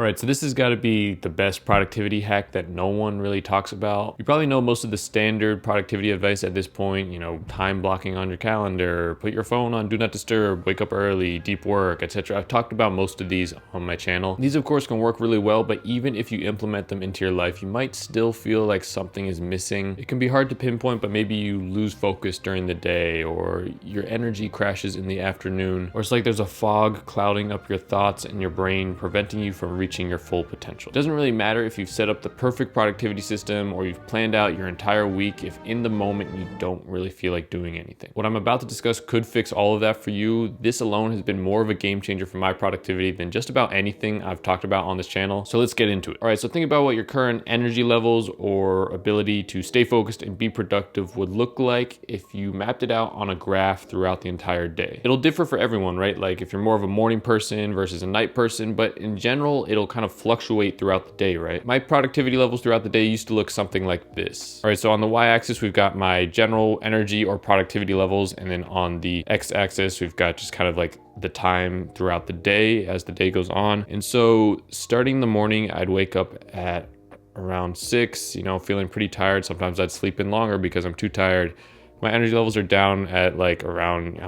All right, so this has got to be the best productivity hack that no one really talks about. You probably know most of the standard productivity advice at this point, time blocking on your calendar, put your phone on do not disturb, wake up early, deep work, etc. I've talked about most of these on my channel. These of course can work really well, but even if you implement them into your life, you might still feel like something is missing. It can be hard to pinpoint, but maybe you lose focus during the day, or your energy crashes in the afternoon, or it's like there's a fog clouding up your thoughts and your brain, preventing you from reaching your full potential. It doesn't really matter if you've set up the perfect productivity system or you've planned out your entire week if in the moment you don't really feel like doing anything. What I'm about to discuss could fix all of that for you. This alone has been more of a game changer for my productivity than just about anything I've talked about on this channel. So let's get into it. All right, so think about what your current energy levels or ability to stay focused and be productive would look like if you mapped it out on a graph throughout the entire day. It'll differ for everyone, right? Like if you're more of a morning person versus a night person, but in general, it'll kind of fluctuate throughout the day, right? My productivity levels throughout the day used to look something like this. All right, so on the y-axis, we've got my general energy or productivity levels, and then on the x-axis, we've got just kind of like the time throughout the day as the day goes on. And so starting the morning, I'd wake up at around 6, feeling pretty tired. Sometimes I'd sleep in longer because I'm too tired. My energy levels are down at like around,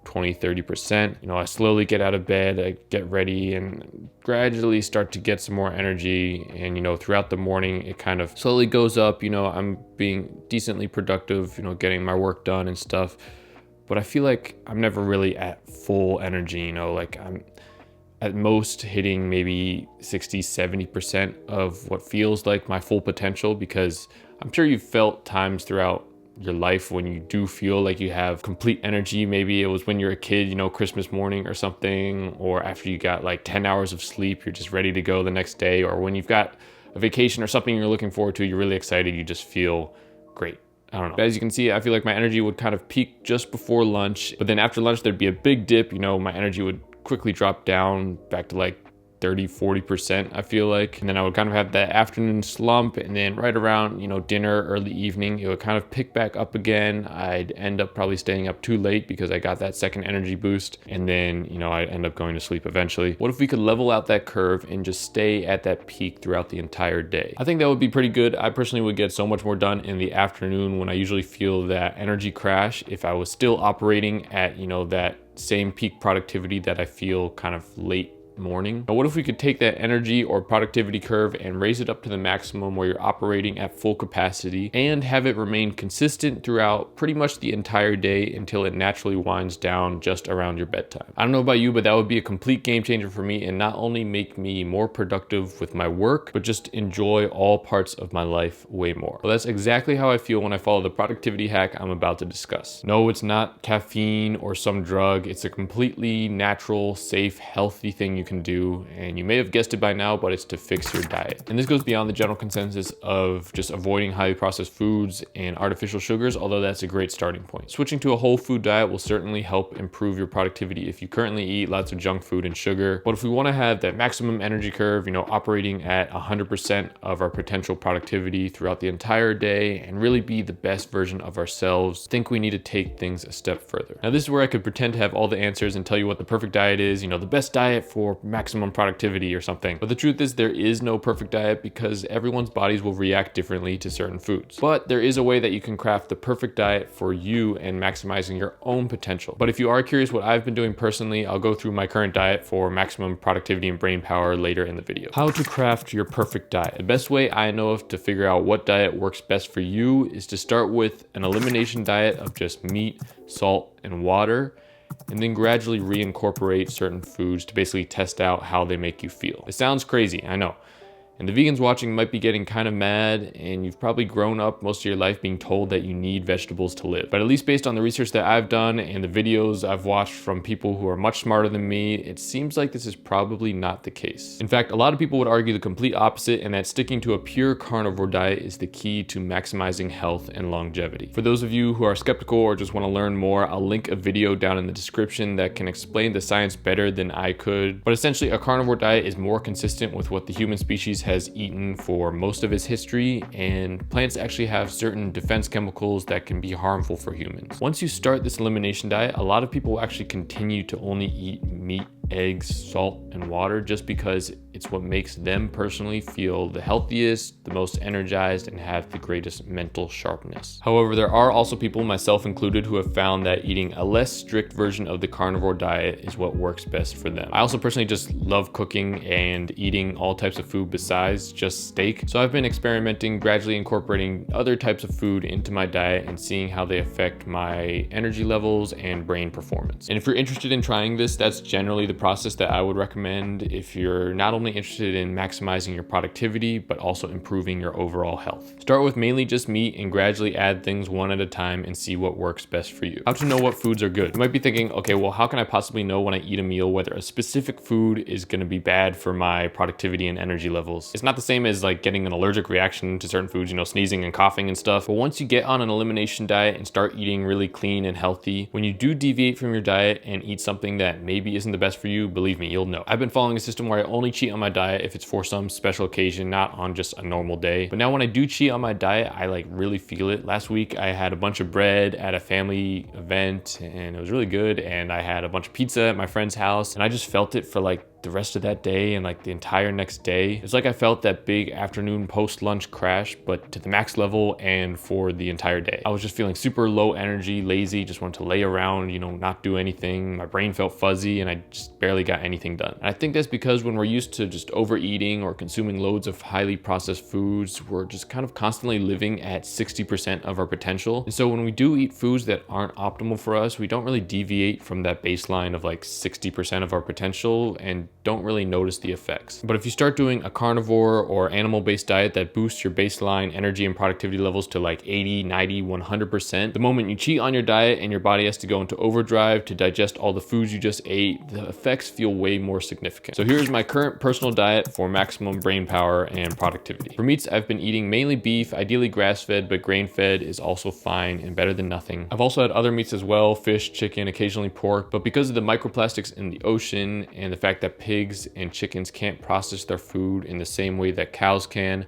20-30%. I slowly get out of bed, I get ready and gradually start to get some more energy. And, throughout the morning, it kind of slowly goes up. I'm being decently productive, getting my work done and stuff. But I feel like I'm never really at full energy, like I'm at most hitting maybe 60-70% of what feels like my full potential, because I'm sure you've felt times throughout your life when you do feel like you have complete energy. Maybe it was when you're a kid, Christmas morning or something, or after you got like 10 hours of sleep, you're just ready to go the next day, or when you've got a vacation or something you're looking forward to, you're really excited, you just feel great. I don't know. As you can see, I feel like my energy would kind of peak just before lunch, but then after lunch, there'd be a big dip. My energy would quickly drop down back to like 30-40%, I feel like. And then I would kind of have that afternoon slump, and then right around, dinner, early evening, it would kind of pick back up again. I'd end up probably staying up too late because I got that second energy boost. And then, I'd end up going to sleep eventually. What if we could level out that curve and just stay at that peak throughout the entire day? I think that would be pretty good. I personally would get so much more done in the afternoon when I usually feel that energy crash if I was still operating at, that same peak productivity that I feel kind of late morning. Now, what if we could take that energy or productivity curve and raise it up to the maximum where you're operating at full capacity and have it remain consistent throughout pretty much the entire day until it naturally winds down just around your bedtime? I don't know about you, but that would be a complete game changer for me and not only make me more productive with my work, but just enjoy all parts of my life way more. Well, that's exactly how I feel when I follow the productivity hack I'm about to discuss. No, it's not caffeine or some drug. It's a completely natural, safe, healthy thing you can do, and you may have guessed it by now, but it's to fix your diet. And this goes beyond the general consensus of just avoiding highly processed foods and artificial sugars, although that's a great starting point. Switching to a whole food diet will certainly help improve your productivity if you currently eat lots of junk food and sugar. But if we want to have that maximum energy curve, operating at 100% of our potential productivity throughout the entire day and really be the best version of ourselves, I think we need to take things a step further. Now, this is where I could pretend to have all the answers and tell you what the perfect diet is, the best diet for maximum productivity or something. But the truth is there is no perfect diet because everyone's bodies will react differently to certain foods. But there is a way that you can craft the perfect diet for you and maximizing your own potential. But if you are curious what I've been doing personally, I'll go through my current diet for maximum productivity and brain power later in the video. How to craft your perfect diet. The best way I know of to figure out what diet works best for you is to start with an elimination diet of just meat, salt, and water, and then gradually reincorporate certain foods to basically test out how they make you feel. It sounds crazy, I know. And the vegans watching might be getting kind of mad, and you've probably grown up most of your life being told that you need vegetables to live. But at least based on the research that I've done and the videos I've watched from people who are much smarter than me, it seems like this is probably not the case. In fact, a lot of people would argue the complete opposite, and that sticking to a pure carnivore diet is the key to maximizing health and longevity. For those of you who are skeptical or just want to learn more, I'll link a video down in the description that can explain the science better than I could. But essentially, a carnivore diet is more consistent with what the human species has eaten for most of its history, and plants actually have certain defense chemicals that can be harmful for humans. Once you start this elimination diet, a lot of people will actually continue to only eat meat, eggs, salt, and water just because it's what makes them personally feel the healthiest, the most energized, and have the greatest mental sharpness. However, there are also people, myself included, who have found that eating a less strict version of the carnivore diet is what works best for them. I also personally just love cooking and eating all types of food besides just steak. So I've been experimenting, gradually incorporating other types of food into my diet and seeing how they affect my energy levels and brain performance. And if you're interested in trying this, that's generally the process that I would recommend if you're not only interested in maximizing your productivity, but also improving your overall health. Start with mainly just meat and gradually add things one at a time and see what works best for you. How to know what foods are good? You might be thinking, okay, well, how can I possibly know when I eat a meal whether a specific food is going to be bad for my productivity and energy levels? It's not the same as like getting an allergic reaction to certain foods, sneezing and coughing and stuff. But once you get on an elimination diet and start eating really clean and healthy, when you do deviate from your diet and eat something that maybe isn't the best for you, believe me, you'll know. I've been following a system where I only cheat on my diet if it's for some special occasion, not on just a normal day. But now when I do cheat on my diet, I like really feel it. Last week I had a bunch of bread at a family event and it was really good. And I had a bunch of pizza at my friend's house and I just felt it for like the rest of that day and like the entire next day. It's like I felt that big afternoon post-lunch crash, but to the max level and for the entire day. I was just feeling super low energy, lazy, just wanted to lay around, not do anything. My brain felt fuzzy and I just barely got anything done. And I think that's because when we're used to just overeating or consuming loads of highly processed foods, we're just kind of constantly living at 60% of our potential. And so when we do eat foods that aren't optimal for us, we don't really deviate from that baseline of like 60% of our potential and don't really notice the effects. But if you start doing a carnivore or animal-based diet that boosts your baseline energy and productivity levels to like 80, 90, 100%, the moment you cheat on your diet and your body has to go into overdrive to digest all the foods you just ate, the effects feel way more significant. So here's my current personal diet for maximum brain power and productivity. For meats, I've been eating mainly beef, ideally grass-fed, but grain-fed is also fine and better than nothing. I've also had other meats as well, fish, chicken, occasionally pork, but because of the microplastics in the ocean and the fact that pigs and chickens can't process their food in the same way that cows can,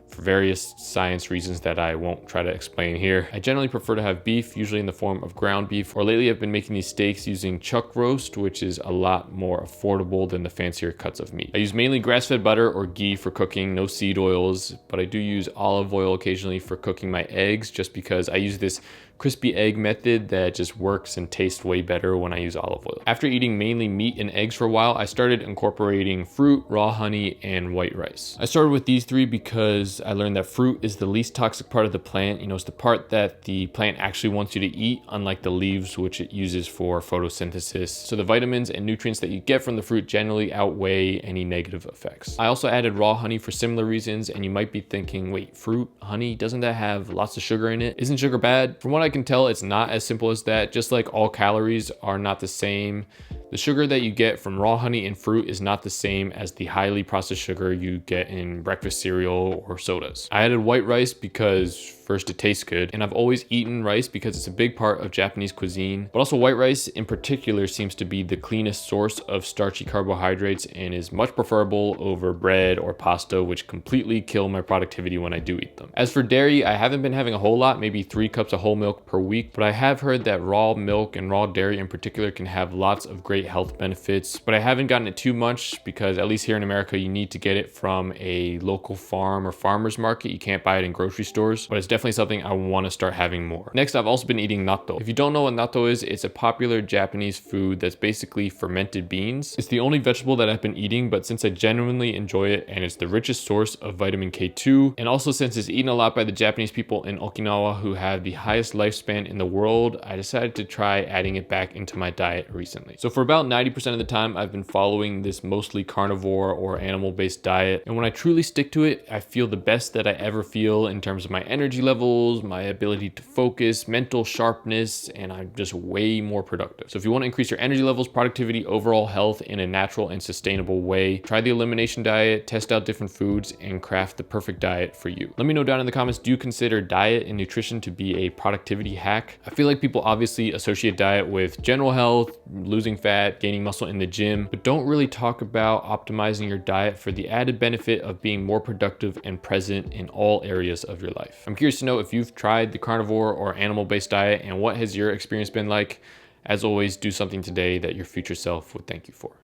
for various science reasons that I won't try to explain here, I generally prefer to have beef, usually in the form of ground beef, or lately I've been making these steaks using chuck roast, which is a lot more affordable than the fancier cuts of meat. I use mainly grass-fed butter or ghee for cooking, no seed oils, but I do use olive oil occasionally for cooking my eggs just because I use this crispy egg method that just works and tastes way better when I use olive oil. After eating mainly meat and eggs for a while, I started incorporating fruit, raw honey, and white rice. I started with these three because I learned that fruit is the least toxic part of the plant. It's the part that the plant actually wants you to eat, unlike the leaves, which it uses for photosynthesis. So the vitamins and nutrients that you get from the fruit generally outweigh any negative effects. I also added raw honey for similar reasons, and you might be thinking, wait, fruit, honey, doesn't that have lots of sugar in it? Isn't sugar bad? From what I can tell, it's not as simple as that. Just like all calories are not the same, the sugar that you get from raw honey and fruit is not the same as the highly processed sugar you get in breakfast cereal or sodas. I added white rice because first, it tastes good, and I've always eaten rice because it's a big part of Japanese cuisine, but also white rice in particular seems to be the cleanest source of starchy carbohydrates and is much preferable over bread or pasta, which completely kill my productivity when I do eat them. As for dairy, I haven't been having a whole lot, maybe 3 cups of whole milk per week, but I have heard that raw milk and raw dairy in particular can have lots of great health benefits, but I haven't gotten it too much because at least here in America, you need to get it from a local farm or farmer's market. You can't buy it in grocery stores, but it's definitely something I want to start having more. Next, I've also been eating natto. If you don't know what natto is, it's a popular Japanese food that's basically fermented beans. It's the only vegetable that I've been eating, but since I genuinely enjoy it and it's the richest source of vitamin K2, and also since it's eaten a lot by the Japanese people in Okinawa who have the highest lifespan in the world, I decided to try adding it back into my diet recently. So for about 90% of the time, I've been following this mostly carnivore or animal-based diet, and when I truly stick to it, I feel the best that I ever feel in terms of my energy levels, my ability to focus, mental sharpness, and I'm just way more productive. So if you want to increase your energy levels, productivity, overall health in a natural and sustainable way, try the elimination diet, test out different foods, and craft the perfect diet for you. Let me know down in the comments, do you consider diet and nutrition to be a productivity hack? I feel like people obviously associate diet with general health, losing fat, gaining muscle in the gym, but don't really talk about optimizing your diet for the added benefit of being more productive and present in all areas of your life. I'm curious to know if you've tried the carnivore or animal-based diet and what has your experience been like. As always, do something today that your future self would thank you for.